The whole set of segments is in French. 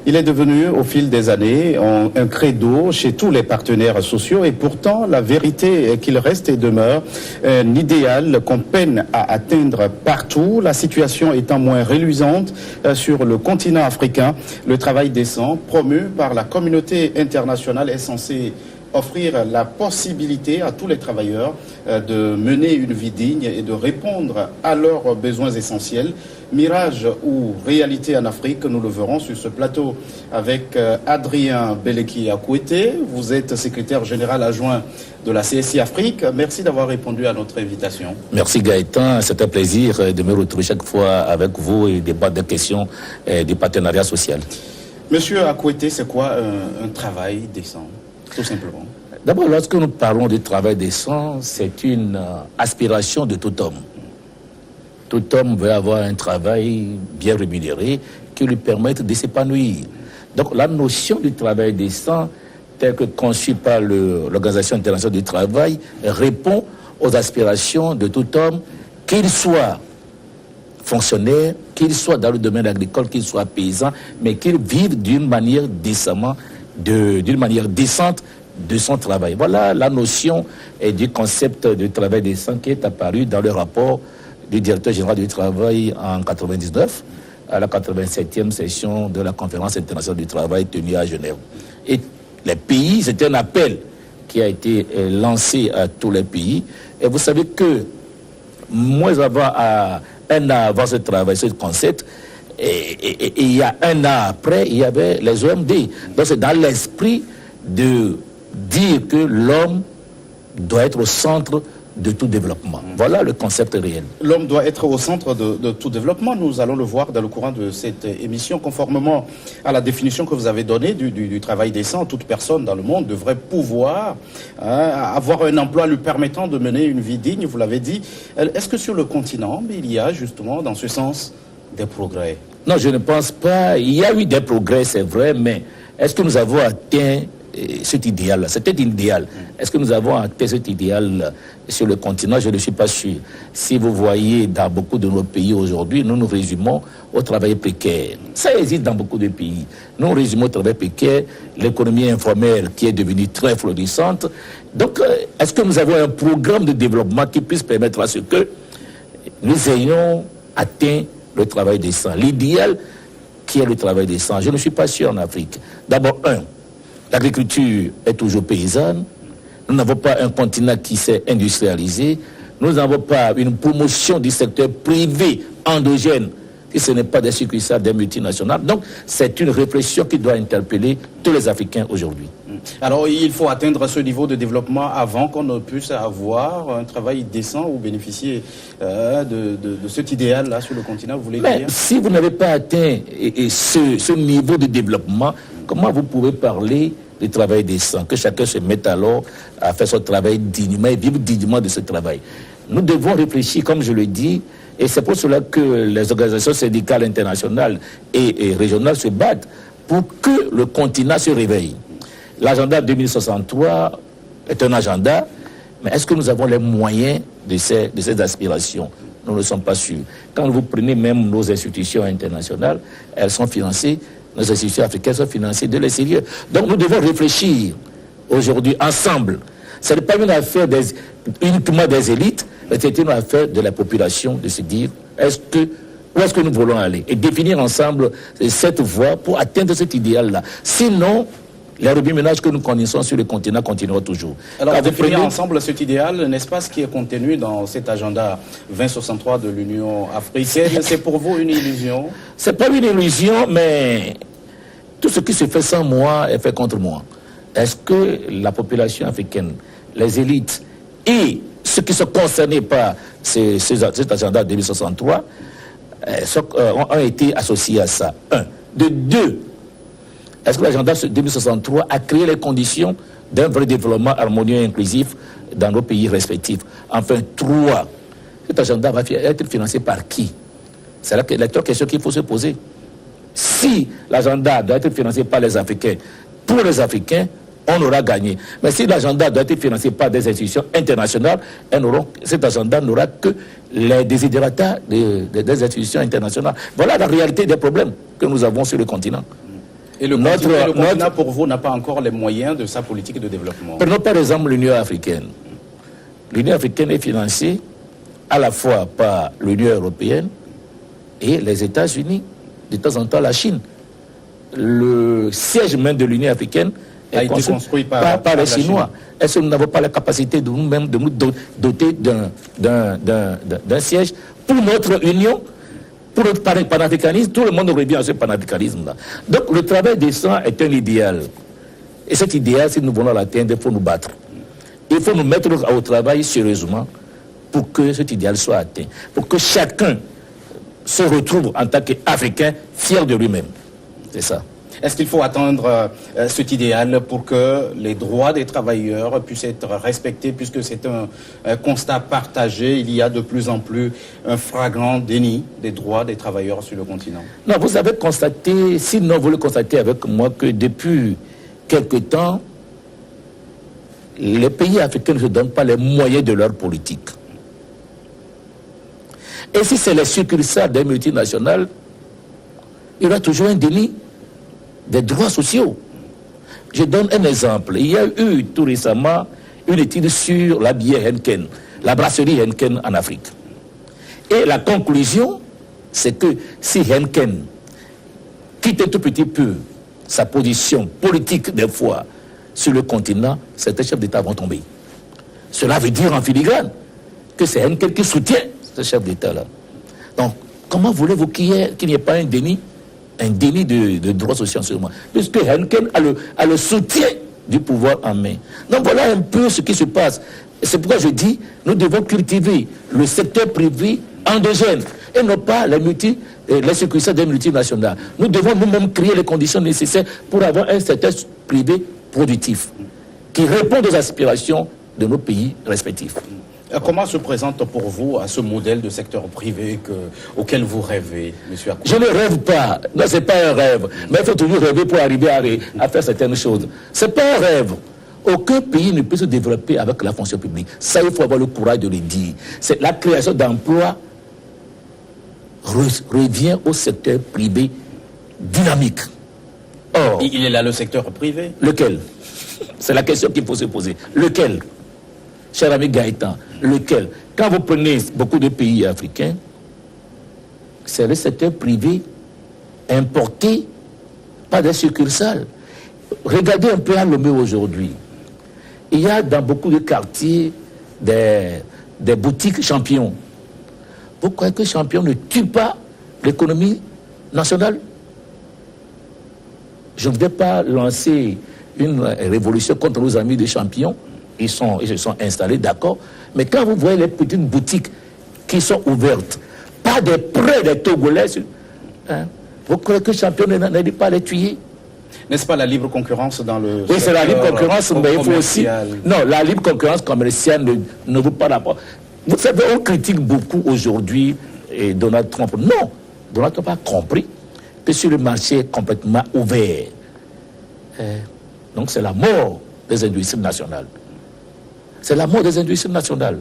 Il est devenu, au fil des années, un credo chez tous les partenaires sociaux et pourtant, la vérité est qu'il reste et demeure un idéal qu'on peine à atteindre partout. La situation étant moins reluisante sur le continent africain, le travail décent promu par la communauté internationale est censé offrir la possibilité à tous les travailleurs de mener une vie digne et de répondre à leurs besoins essentiels. Mirage ou réalité en Afrique, nous le verrons sur ce plateau avec Adrien Beleki Akouete. Vous êtes secrétaire général adjoint de la CSI Afrique. Merci d'avoir répondu à notre invitation. Merci Gaëtan, c'est un plaisir de me retrouver chaque fois avec vous et débattre des questions du partenariat social. Monsieur Akouete, c'est quoi un travail décent, tout simplement? D'abord, lorsque nous parlons du travail décent, c'est une aspiration de tout homme. Tout homme veut avoir un travail bien rémunéré qui lui permette de s'épanouir. Donc la notion du travail décent, telle que conçue par l'Organisation internationale du travail, répond aux aspirations de tout homme, qu'il soit fonctionnaire, qu'il soit dans le domaine agricole, qu'il soit paysan, mais qu'il vive d'une manière décente de son travail. Voilà la notion du concept de travail décent qui est apparu dans le rapport du directeur général du travail en 1999 à la 87e session de la conférence internationale du travail tenue à Genève. Et les pays, c'était un appel qui a été lancé à tous les pays. Et vous savez que moins avant, un an avant ce travail, ce concept, et il y a un an après, il y avait les OMD. Donc c'est dans l'esprit de dire que l'homme doit être au centre de tout développement. Voilà le concept réel. L'homme doit être au centre de tout développement. Nous allons le voir dans le courant de cette émission. Conformément à la définition que vous avez donnée du travail décent, toute personne dans le monde devrait pouvoir avoir un emploi lui permettant de mener une vie digne, vous l'avez dit. Est-ce que sur le continent, il y a justement dans ce sens des progrès? Non, je ne pense pas. Il y a eu des progrès, c'est vrai, mais est-ce que nous avons atteint cet idéal-là? C'était idéal. Est-ce que nous avons atteint cet idéal sur le continent? Je ne suis pas sûr. Si vous voyez dans beaucoup de nos pays aujourd'hui, nous nous résumons au travail précaire. Ça existe dans beaucoup de pays. Nous nous résumons au travail précaire, l'économie informelle qui est devenue très florissante. Donc, est-ce que nous avons un programme de développement qui puisse permettre à ce que nous ayons atteint le travail décent? L'idéal qui est le travail décent, je ne suis pas sûr en Afrique. D'abord, l'agriculture est toujours paysanne. Nous n'avons pas un continent qui s'est industrialisé. Nous n'avons pas une promotion du secteur privé endogène, si ce n'est pas des succursales des multinationales. Donc, c'est une réflexion qui doit interpeller tous les Africains aujourd'hui. Alors, il faut atteindre ce niveau de développement avant qu'on ne puisse avoir un travail décent ou bénéficier de cet idéal-là sur le continent, vous voulez dire? Si vous n'avez pas atteint ce niveau de développement, comment vous pouvez parler de travail décent? Que chacun se mette alors à faire son travail dignement et vivre dignement de ce travail. Nous devons réfléchir, comme je le dis, et c'est pour cela que les organisations syndicales internationales et régionales se battent pour que le continent se réveille. L'agenda 2063 est un agenda, mais est-ce que nous avons les moyens de ces aspirations? Nous ne sommes pas sûrs. Quand vous prenez même nos institutions internationales, elles sont financées, nos institutions africaines sont financées de l'extérieur. Donc nous devons réfléchir aujourd'hui ensemble. Ce n'est pas une affaire uniquement des élites, mais c'est une affaire de la population de se dire où est-ce que nous voulons aller et définir ensemble cette voie pour atteindre cet idéal-là. Sinon, les remue-ménages que nous connaissons sur le continent continueront toujours. Alors, définir ensemble cet idéal, n'est-ce pas ce qui est contenu dans cet agenda 2063 de l'Union africaine? C'est pour vous une illusion? C'est pas une illusion, mais tout ce qui se fait sans moi est fait contre moi. Est-ce que la population africaine, les élites et ceux qui sont concernés par cet agenda 2063 ont été associés à ça? Un. De deux, est-ce que l'agenda 2063 a créé les conditions d'un vrai développement harmonieux et inclusif dans nos pays respectifs? Enfin, trois, cet agenda va être financé par qui? C'est la trois questions qu'il faut se poser. Si l'agenda doit être financé par les Africains, pour les Africains, on aura gagné. Mais si l'agenda doit être financé par des institutions internationales, cet agenda n'aura que les désidératas des institutions internationales. Voilà la réalité des problèmes que nous avons sur le continent. Et le continent, pour vous, n'a pas encore les moyens de sa politique de développement. Prenons par exemple l'Union africaine. L'Union africaine est financée à la fois par l'Union européenne et les États-Unis, de temps en temps la Chine. Le siège même de l'Union africaine a été construit par les Chinois. Est-ce que nous n'avons pas la capacité de nous-mêmes de nous doter d'un siège pour notre union, pour notre panafricanisme? Tout le monde revient à ce panafricanisme-là. Donc le travail décent est un idéal. Et cet idéal, si nous voulons l'atteindre, il faut nous battre. Il faut nous mettre au travail sérieusement pour que cet idéal soit atteint. Pour que chacun se retrouve en tant qu'Africain fier de lui-même. C'est ça. Est-ce qu'il faut atteindre cet idéal pour que les droits des travailleurs puissent être respectés, puisque c'est un constat partagé? Il y a de plus en plus un flagrant déni des droits des travailleurs sur le continent. Non, vous avez constaté, sinon vous le constatez avec moi, que depuis quelque temps, les pays africains ne se donnent pas les moyens de leur politique. Et si c'est les succursales des multinationales, il y aura toujours un déni des droits sociaux. Je donne un exemple. Il y a eu tout récemment une étude sur la bière Henken, la brasserie Henken en Afrique. Et la conclusion, c'est que si Henken quitte un tout petit peu sa position politique des fois sur le continent, certains chefs d'État vont tomber. Cela veut dire en filigrane que c'est Henken qui soutient ce chef d'État-là. Donc, comment voulez-vous qu'il n'y ait pas un déni de droits sociaux en ce moment? Puisque Henken a le soutien du pouvoir en main. Donc voilà un peu ce qui se passe. C'est pourquoi je dis, nous devons cultiver le secteur privé endogène et non pas les succursales des multinationales. Nous devons nous-mêmes créer les conditions nécessaires pour avoir un secteur privé productif qui répond aux aspirations de nos pays respectifs. Comment se présente pour vous à ce modèle de secteur privé auquel vous rêvez, M. Akwete? Je ne rêve pas. Non, ce n'est pas un rêve. Mais il faut toujours rêver pour arriver à faire certaines choses. Ce n'est pas un rêve. Aucun pays ne peut se développer avec la fonction publique. Ça, il faut avoir le courage de le dire. C'est la création d'emplois revient au secteur privé dynamique. Or, il est là le secteur privé. Lequel? C'est la question qu'il faut se poser. Lequel? Cher ami Gaëtan, lequel? Quand vous prenez beaucoup de pays africains, c'est le secteur privé importé par des succursales. Regardez un peu à Lomé aujourd'hui. Il y a dans beaucoup de quartiers des boutiques champions. Vous croyez que champion ne tue pas l'économie nationale? Je ne vais pas lancer une révolution contre nos amis de champions. Ils se sont installés, d'accord. Mais quand vous voyez les petites boutiques qui sont ouvertes, pas des prêts des Togolais, hein, vous croyez que champion n'aide pas à les tuer? N'est-ce pas la libre concurrence dans le Oui, c'est la libre concurrence, mais il faut aussi... Non, la libre concurrence commerciale ne vaut pas rapport. Vous savez, on critique beaucoup aujourd'hui Donald Trump. Non, Donald Trump a compris que sur le marché complètement ouvert, donc c'est la mort des industries nationales. C'est la mort des industries nationales.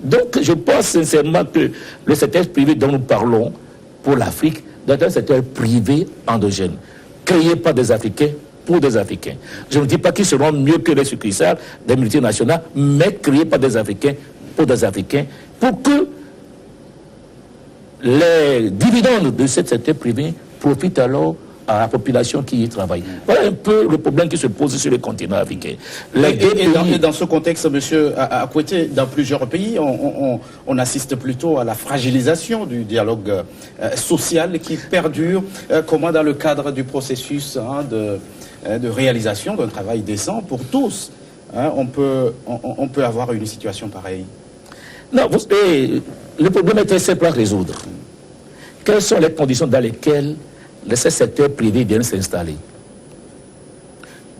Donc, je pense sincèrement que le secteur privé dont nous parlons pour l'Afrique doit être un secteur privé endogène, créé par des Africains pour des Africains. Je ne dis pas qu'ils seront mieux que les succursales des multinationales, mais créé par des Africains pour des Africains, pour que les dividendes de ce secteur privé profitent alors à la population qui y travaille. Voilà un peu le problème qui se pose sur le continent africain. Et dans ce contexte, M. Akwete, dans plusieurs pays, on assiste plutôt à la fragilisation du dialogue social qui perdure. Comment dans le cadre du processus de réalisation d'un travail décent pour tous, on peut avoir une situation pareille? Non, le problème est très simple à résoudre. Quelles sont les conditions dans lesquelles ce secteur privé vient s'installer?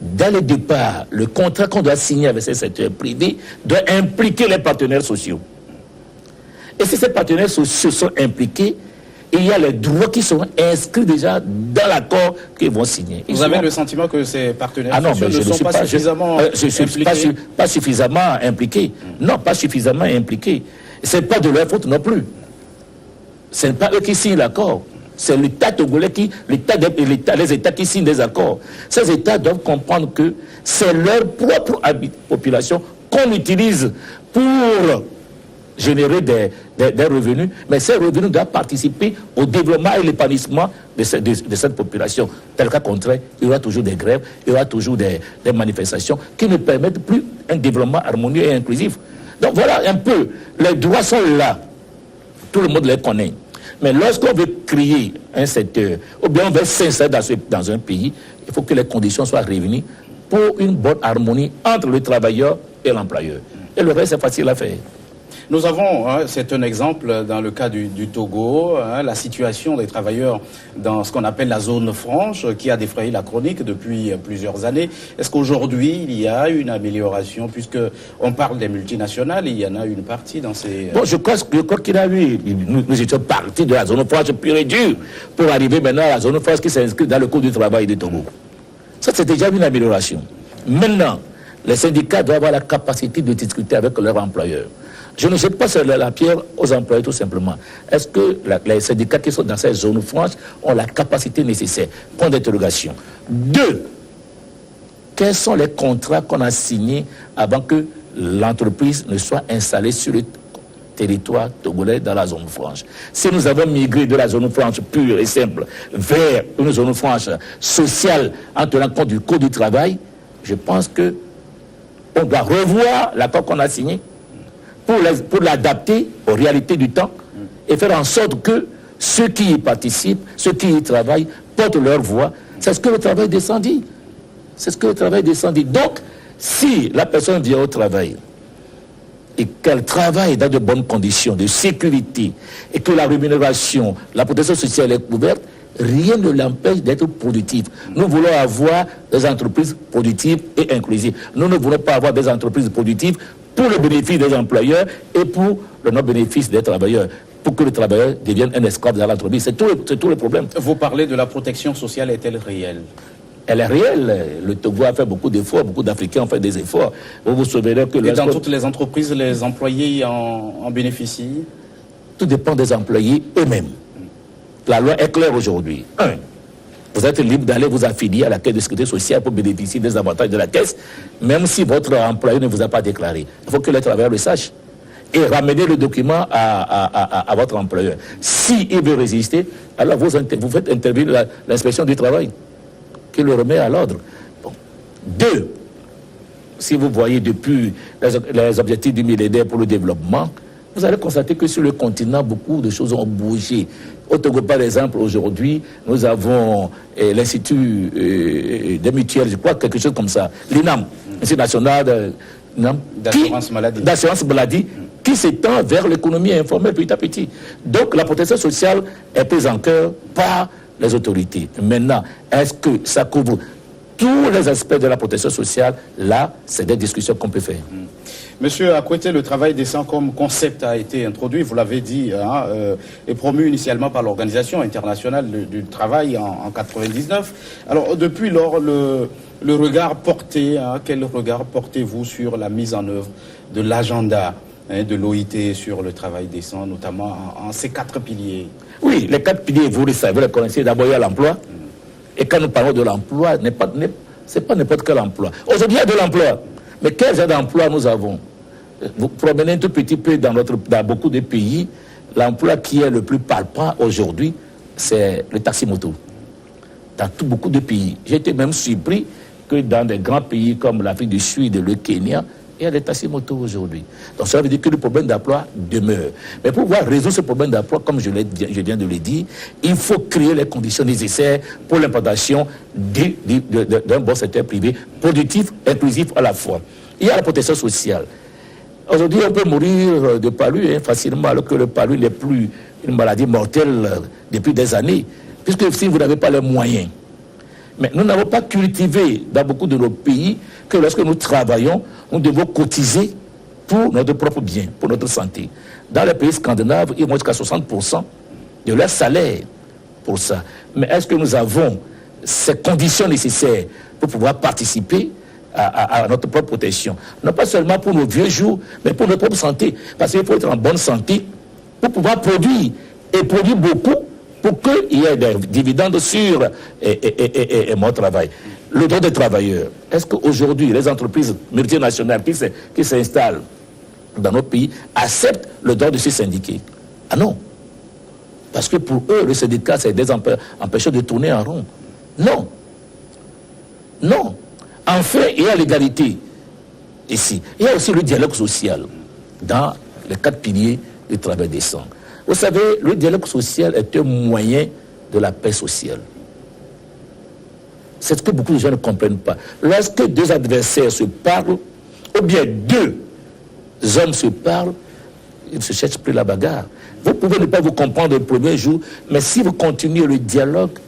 Dès le départ, le contrat qu'on doit signer avec ce secteur privé doit impliquer les partenaires sociaux. Et si ces partenaires sociaux sont impliqués, il y a les droits qui sont inscrits déjà dans l'accord qu'ils vont signer. Vous avez le sentiment que ces partenaires sociaux ne sont pas suffisamment impliqués? Pas suffisamment impliqués. Non, pas suffisamment impliqués. Ce n'est pas de leur faute non plus. Ce n'est pas eux qui signent l'accord. C'est l'État togolais les États qui signent des accords. Ces États doivent comprendre que c'est leur propre population qu'on utilise pour générer des revenus, mais ces revenus doivent participer au développement et l'épanouissement de cette population. Tel cas contraire, il y aura toujours des grèves, il y aura toujours des manifestations qui ne permettent plus un développement harmonieux et inclusif. Donc voilà un peu, les droits sont là, tout le monde les connaît. Mais lorsqu'on veut créer un secteur, ou bien on veut s'insérer dans un pays, il faut que les conditions soient réunies pour une bonne harmonie entre le travailleur et l'employeur. Et le reste, c'est facile à faire. Nous avons, c'est un exemple dans le cas du Togo, la situation des travailleurs dans ce qu'on appelle la zone franche qui a défrayé la chronique depuis plusieurs années. Est-ce qu'aujourd'hui il y a une amélioration puisqu'on parle des multinationales, il y en a une partie dans ces... Bon, je crois qu'il y a eu, nous étions partis de la zone franche pure et dure pour arriver maintenant à la zone franche qui s'inscrit dans le Code du travail du Togo. Ça, c'est déjà une amélioration. Maintenant, les syndicats doivent avoir la capacité de discuter avec leurs employeurs. Je ne jette pas la pierre aux employés tout simplement. Est-ce que les syndicats qui sont dans ces zones franches ont la capacité nécessaire? Point d'interrogation. 2. Quels sont les contrats qu'on a signés avant que l'entreprise ne soit installée sur le territoire togolais dans la zone franche? Si nous avons migré de la zone franche pure et simple vers une zone franche sociale en tenant compte du Code du travail, je pense que on doit revoir l'accord qu'on a signé pour l'adapter aux réalités du temps et faire en sorte que ceux qui y participent, ceux qui y travaillent, portent leur voix. C'est ce que le travail descendit. C'est ce que le travail descendit. Donc, si la personne vient au travail et qu'elle travaille dans de bonnes conditions de sécurité et que la rémunération, la protection sociale est couverte, rien ne l'empêche d'être productif. Nous voulons avoir des entreprises productives et inclusives. Nous ne voulons pas avoir des entreprises productives pour le bénéfice des employeurs et pour le non-bénéfice des travailleurs, pour que le travailleur devienne un esclave dans l'entreprise. C'est tout le problème. Vous parlez de la protection sociale, est-elle réelle? Elle est réelle. Le Togo a fait beaucoup d'efforts, beaucoup d'Africains ont fait des efforts. Vous vous souvenez que... Et dans toutes les entreprises, les employés en bénéficient? Tout dépend des employés eux-mêmes. La loi est claire aujourd'hui. 1. Vous êtes libre d'aller vous affilier à la caisse de sécurité sociale pour bénéficier des avantages de la caisse, même si votre employeur ne vous a pas déclaré. Il faut que les travailleurs le sachent. Et ramener le document à votre employeur. S'il veut résister, alors vous faites intervenir l'inspection du travail, qui le remet à l'ordre. Bon. 2. Si vous voyez depuis les objectifs du millénaire pour le développement, vous allez constater que sur le continent, beaucoup de choses ont bougé. Au Togo, par exemple, aujourd'hui, nous avons l'Institut des mutuelles, je crois, quelque chose comme ça, l'INAM, l'Institut national d'assurance maladie, qui s'étend vers l'économie informelle petit à petit. Donc, la protection sociale est prise en cœur par les autorités. Maintenant, est-ce que ça couvre tous les aspects de la protection sociale? Là, c'est des discussions qu'on peut faire. Monsieur Akwete, le travail décent comme concept a été introduit, vous l'avez dit, et promu initialement par l'Organisation internationale du travail en 1999. Alors, depuis lors, le regard porté, quel regard portez-vous sur la mise en œuvre de l'agenda de l'OIT sur le travail décent, notamment en ces 4 piliers? Oui, les 4 piliers, vous les savez, vous les connaissez. D'abord, il y a l'emploi. Et quand nous parlons de l'emploi, c'est pas n'importe quel emploi. Aujourd'hui, il y a de l'emploi. Mais quel genre d'emploi nous avons? Vous promenez un tout petit peu dans beaucoup de pays, l'emploi qui est le plus palpable aujourd'hui, c'est le taxi-moto. Dans beaucoup de pays. J'ai été même surpris que dans des grands pays comme l'Afrique du Sud et le Kenya, il y a des taxi-motos aujourd'hui. Donc ça veut dire que le problème d'emploi demeure. Mais pour pouvoir résoudre ce problème d'emploi, comme je viens de le dire, il faut créer les conditions nécessaires pour l'implantation d'un bon secteur privé, productif, inclusif à la fois. Il y a la protection sociale. Aujourd'hui, on peut mourir de palu facilement, alors que le palu n'est plus une maladie mortelle depuis des années, puisque si vous n'avez pas les moyens. Mais nous n'avons pas cultivé dans beaucoup de nos pays que lorsque nous travaillons, nous devons cotiser pour notre propre bien, pour notre santé. Dans les pays scandinaves, ils vont jusqu'à 60% de leur salaire pour ça. Mais est-ce que nous avons ces conditions nécessaires pour pouvoir participer à notre propre protection? Non pas seulement pour nos vieux jours, mais pour notre propre santé. Parce qu'il faut être en bonne santé pour pouvoir produire, et produire beaucoup, pour qu'il y ait des dividendes sur mon travail. Le droit des travailleurs. Est-ce qu'aujourd'hui, les entreprises multinationales qui s'installent dans nos pays acceptent le droit de se syndiquer? Ah non. Parce que pour eux, le syndicat, c'est des empêcher de tourner en rond. Non. Non. Enfin, il y a l'égalité ici. Il y a aussi le dialogue social dans les 4 piliers du travail décent. Vous savez, le dialogue social est un moyen de la paix sociale. C'est ce que beaucoup de gens ne comprennent pas. Lorsque 2 adversaires se parlent, ou bien 2 hommes se parlent, ils ne se cherchent plus la bagarre. Vous pouvez ne pas vous comprendre le premier jour, mais si vous continuez le dialogue,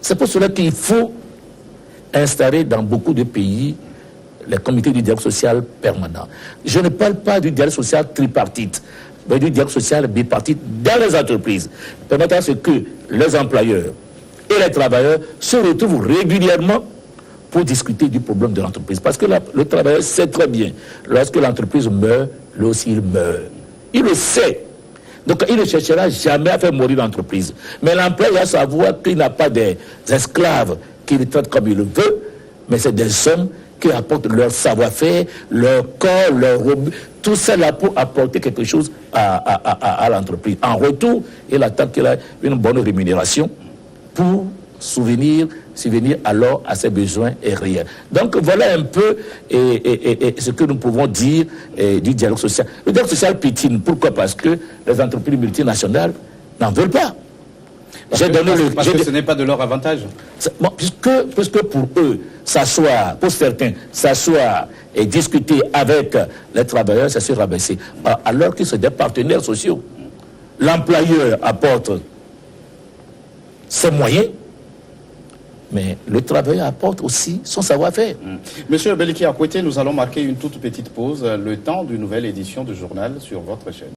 c'est pour cela qu'il faut installer dans beaucoup de pays les comités du dialogue social permanent. Je ne parle pas du dialogue social tripartite, mais du dialogue social bipartite dans les entreprises, permettant à ce que les employeurs et les travailleurs se retrouvent régulièrement pour discuter du problème de l'entreprise. Parce que le travailleur sait très bien, lorsque l'entreprise meurt, lui aussi il meurt. Il le sait. Donc il ne cherchera jamais à faire mourir l'entreprise. Mais l'employeur doit savoir qu'il n'a pas des esclaves qu'il traite comme il le veut, mais c'est des hommes qui apportent leur savoir-faire, leur corps, leur hobby, tout ça là pour apporter quelque chose à l'entreprise. En retour, il attend qu'il ait une bonne rémunération pour subvenir alors à ses besoins et réels. Donc voilà un peu ce que nous pouvons dire du dialogue social. Le dialogue social piétine. Pourquoi? Parce que les entreprises multinationales n'en veulent pas. Parce que ce n'est pas de leur avantage. Bon, puisque pour eux, s'asseoir, pour certains, s'asseoir et discuter avec les travailleurs, c'est se rabaisser. Alors que c'est des partenaires sociaux. L'employeur apporte ses moyens, mais le travailleur apporte aussi son savoir-faire. Monsieur Beliki Akwete, nous allons marquer une toute petite pause, le temps d'une nouvelle édition du journal sur votre chaîne.